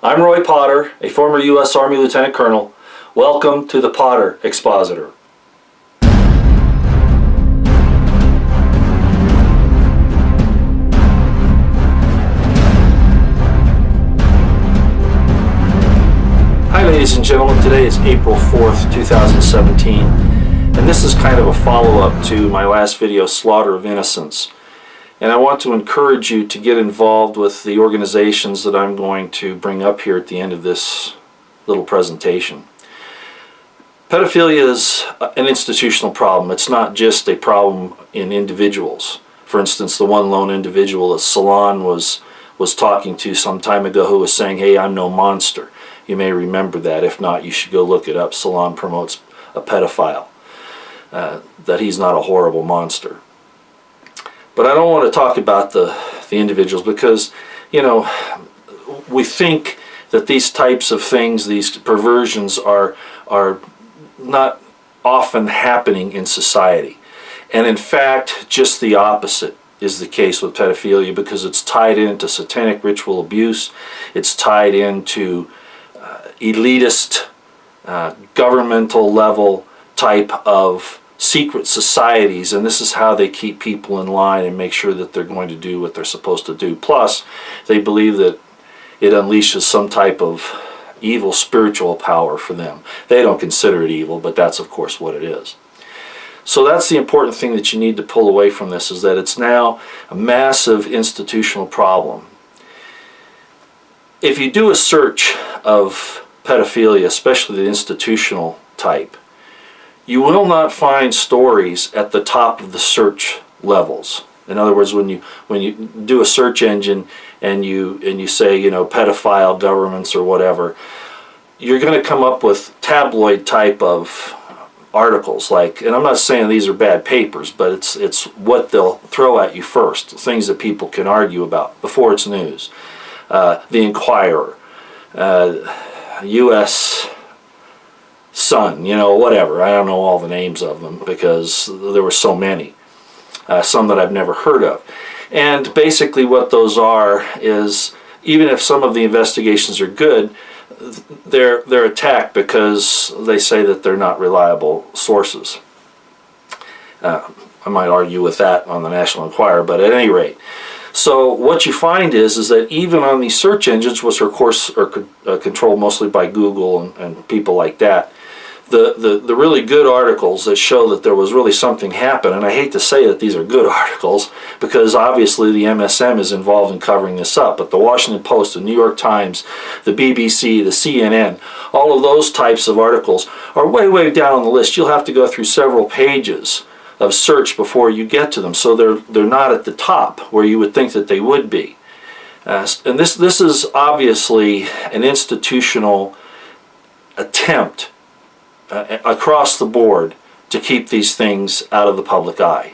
I'm Roy Potter, a former U.S. Army Lieutenant Colonel. Welcome to the Potter Expositor. Hi ladies and gentlemen, today is April 4th, 2017, and this is kind of a follow-up to my last video, Slaughter of Innocents. And I want to encourage you to get involved with the organizations that I'm going to bring up here at the end of this little presentation. Pedophilia is an institutional problem. It's not just a problem in individuals. For instance, the one lone individual that Salon was talking to some time ago who was saying, "Hey, I'm no monster." You may remember that. If not, you should go look it up. Salon promotes a pedophile, that he's not a horrible monster. But I don't want to talk about the individuals because, you know, we think that these types of things, these perversions are not often happening in society. And in fact, just the opposite is the case with pedophilia, because it's tied into satanic ritual abuse, it's tied into elitist, governmental level type of secret societies, and this is how they keep people in line and make sure that they're going to do what they're supposed to do. Plus, they believe that it unleashes some type of evil spiritual power for them. They don't consider it evil, but that's of course what it is. So that's the important thing that you need to pull away from this, is that it's now a massive institutional problem. If you do a search of pedophilia, especially the institutional type, you will not find stories at the top of the search levels. In other words, when you do a search engine and you say, you know, pedophile governments or whatever, you're going to come up with tabloid type of articles, like, and I'm not saying these are bad papers, but it's what they'll throw at you first, things that people can argue about before it's news. The Inquirer, U.S. Sun, you know, whatever. I don't know all the names of them because there were so many. Some that I've never heard of. And basically what those are is, even if some of the investigations are good, they're attacked because they say that they're not reliable sources. I might argue with that on the National Enquirer, but at any rate. So what you find is that even on these search engines, which of course are controlled mostly by Google and people like that, the really good articles that show that there was really something happen, and I hate to say that these are good articles because obviously the MSM is involved in covering this up, but the Washington Post, the New York Times, the BBC, the CNN, all of those types of articles are way down on the list. You'll have to go through several pages of search before you get to them, so they're not at the top where you would think that they would be. And this is obviously an institutional attempt across the board to keep these things out of the public eye.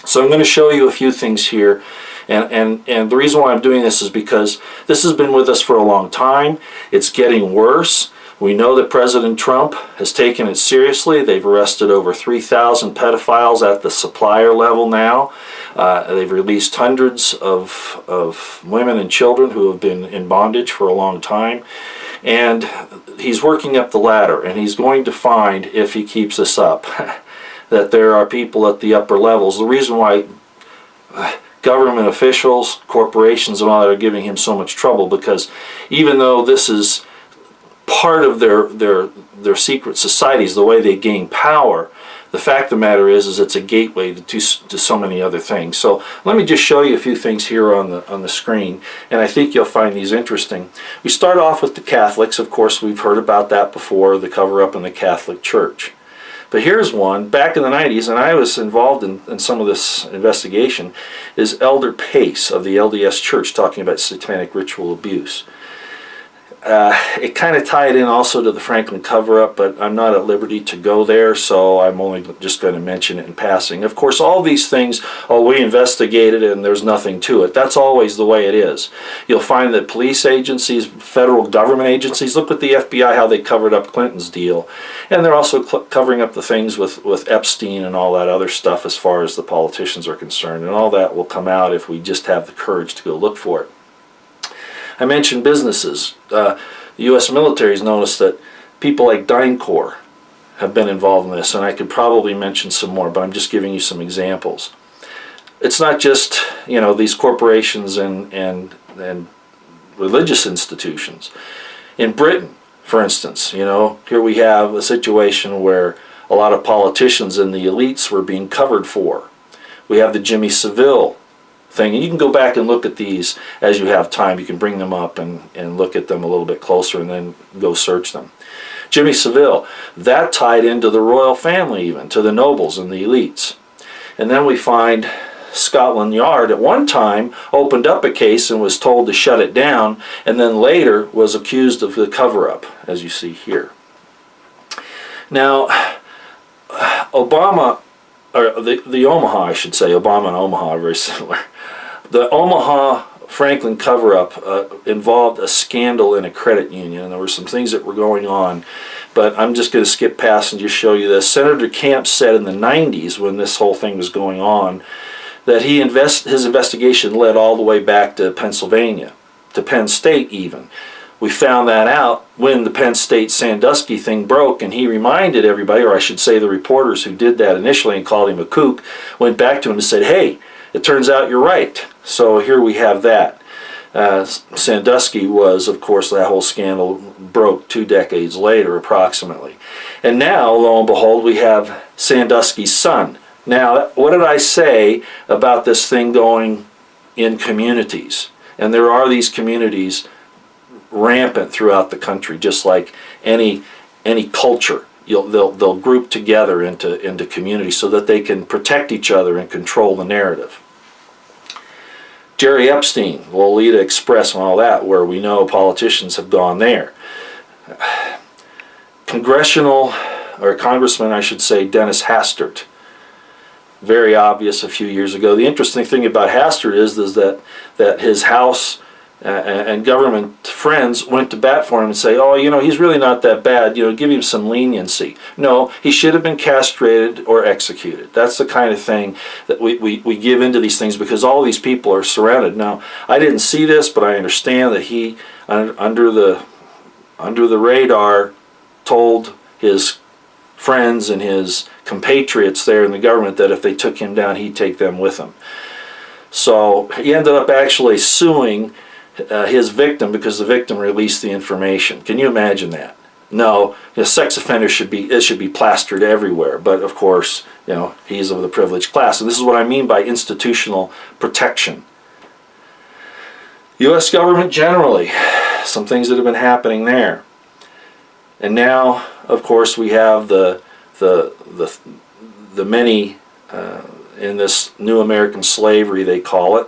So I'm going to show you a few things here, and the reason why I'm doing this is because this has been with us for a long time. It's getting worse. We know that President Trump has taken it seriously. They've arrested over 3,000 pedophiles at the supplier level now. They've released hundreds of women and children who have been in bondage for a long time. And he's working up the ladder, and he's going to find, if he keeps this up, that there are people at the upper levels. The reason why government officials, corporations, and all that are giving him so much trouble, because even though this is part of their secret societies, the way they gain power, the fact of the matter is it's a gateway to so many other things. So let me just show you a few things here on the screen, and I think you'll find these interesting. We start off with the Catholics. Of course, we've heard about that before, the cover-up in the Catholic Church. But here's one, back in the 90s, and I was involved in some of this investigation, is Elder Pace of the LDS Church talking about satanic ritual abuse. It kind of tied in also to the Franklin cover-up, but I'm not at liberty to go there, so I'm only just going to mention it in passing. Of course, all these things, oh, we investigated and there's nothing to it. That's always the way it is. You'll find that police agencies, federal government agencies, look at the FBI, how they covered up Clinton's deal. And they're also covering up the things with Epstein and all that other stuff as far as the politicians are concerned. And all that will come out if we just have the courage to go look for it. I mentioned businesses. The U.S. military has noticed that people like DynCorp have been involved in this, and I could probably mention some more, but I'm just giving you some examples. It's not just, you know, these corporations and religious institutions. In Britain, for instance, you know, here we have a situation where a lot of politicians and the elites were being covered for. We have the Jimmy Savile thing, and you can go back and look at these as you have time. You can bring them up and look at them a little bit closer and then go search them. Jimmy Savile, that tied into the royal family even, to the nobles and the elites. And then we find Scotland Yard at one time opened up a case and was told to shut it down, and then later was accused of the cover-up, as you see here. Now, Obama, or the Omaha, I should say, Obama and Omaha are very similar. The Omaha Franklin cover-up involved a scandal in a credit union, and there were some things that were going on, but I'm just going to skip past and just show you this. Senator Camp said in the 90s, when this whole thing was going on, that his investigation led all the way back to Pennsylvania, to Penn State even. We found that out when the Penn State Sandusky thing broke, and he reminded everybody, or I should say the reporters who did that initially and called him a kook, went back to him and said, hey, it turns out you're right. So here we have that. Sandusky was, of course, that whole scandal broke 2 decades later approximately. And now, lo and behold, we have Sandusky's son. Now, what did I say about this thing going in communities? And there are these communities rampant throughout the country, just like any culture. They'll group together into communities so that they can protect each other and control the narrative. Jerry Epstein, Lolita Express and all that, where we know politicians have gone there. Congressman, I should say, Dennis Hastert. Very obvious a few years ago. The interesting thing about Hastert is that his House and government friends went to bat for him and say, oh, you know, he's really not that bad, you know, give him some leniency. No, he should have been castrated or executed. That's the kind of thing that we give into these things because all these people are surrounded. Now, I didn't see this, but I understand that he, under the radar, told his friends and his compatriots there in the government that if they took him down, he'd take them with him. So he ended up actually suing his victim because the victim released the information. Can you imagine that? No, sex offenders should be plastered everywhere, but of course, you know, he's of the privileged class. And this is what I mean by institutional protection. U.S. government generally, some things that have been happening there. And now, of course, we have the many in this new American slavery, they call it,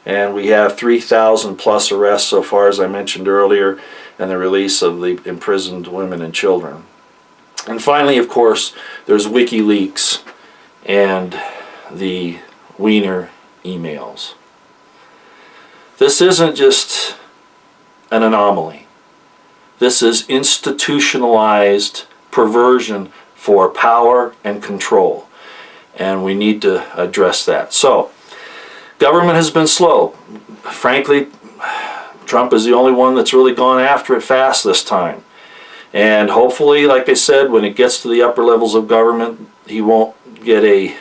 and we have 3,000 plus arrests so far, as I mentioned earlier, and the release of the imprisoned women and children. And finally, of course, there's WikiLeaks and the Wiener emails. This isn't just an anomaly. This is institutionalized perversion for power and control, and we need to address that. So, government has been slow. Frankly, Trump is the only one that's really gone after it fast this time. And hopefully, like I said, when it gets to the upper levels of government, he won't get a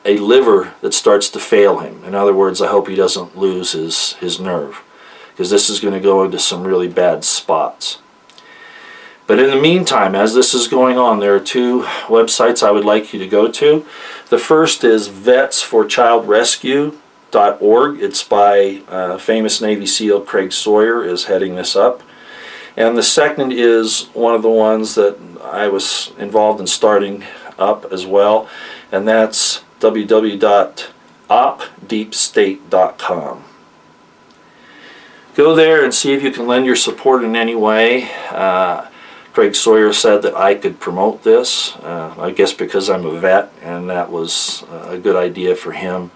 liver that starts to fail him. In other words, I hope he doesn't lose his nerve, because this is going to go into some really bad spots. But in the meantime, as this is going on, there are 2 websites I would like you to go to. The first is vetsforchildrescue.org. It's by famous Navy SEAL Craig Sawyer is heading this up. And the second is one of the ones that I was involved in starting up as well, and that's www.opdeepstate.com. Go there and see if you can lend your support in any way. Craig Sawyer said that I could promote this, I guess because I'm a vet, and that was a good idea for him,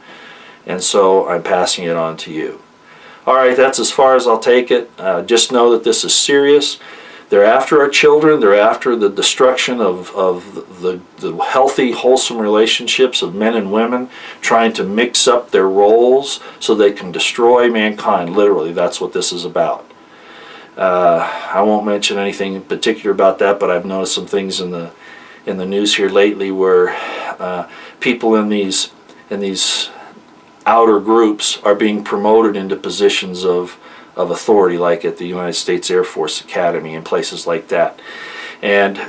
and so I'm passing it on to you. Alright, that's as far as I'll take it. Just know that this is serious. They're after our children. They're after the destruction of the healthy, wholesome relationships of men and women, trying to mix up their roles so they can destroy mankind. Literally, that's what this is about. I won't mention anything in particular about that, but I've noticed some things in the news here lately where people in these outer groups are being promoted into positions of authority, like at the United States Air Force Academy and places like that. And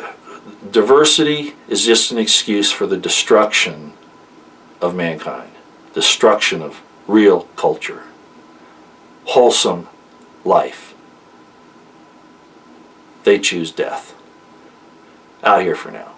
diversity is just an excuse for the destruction of mankind, destruction of real culture, wholesome life. They choose death. Out here for now.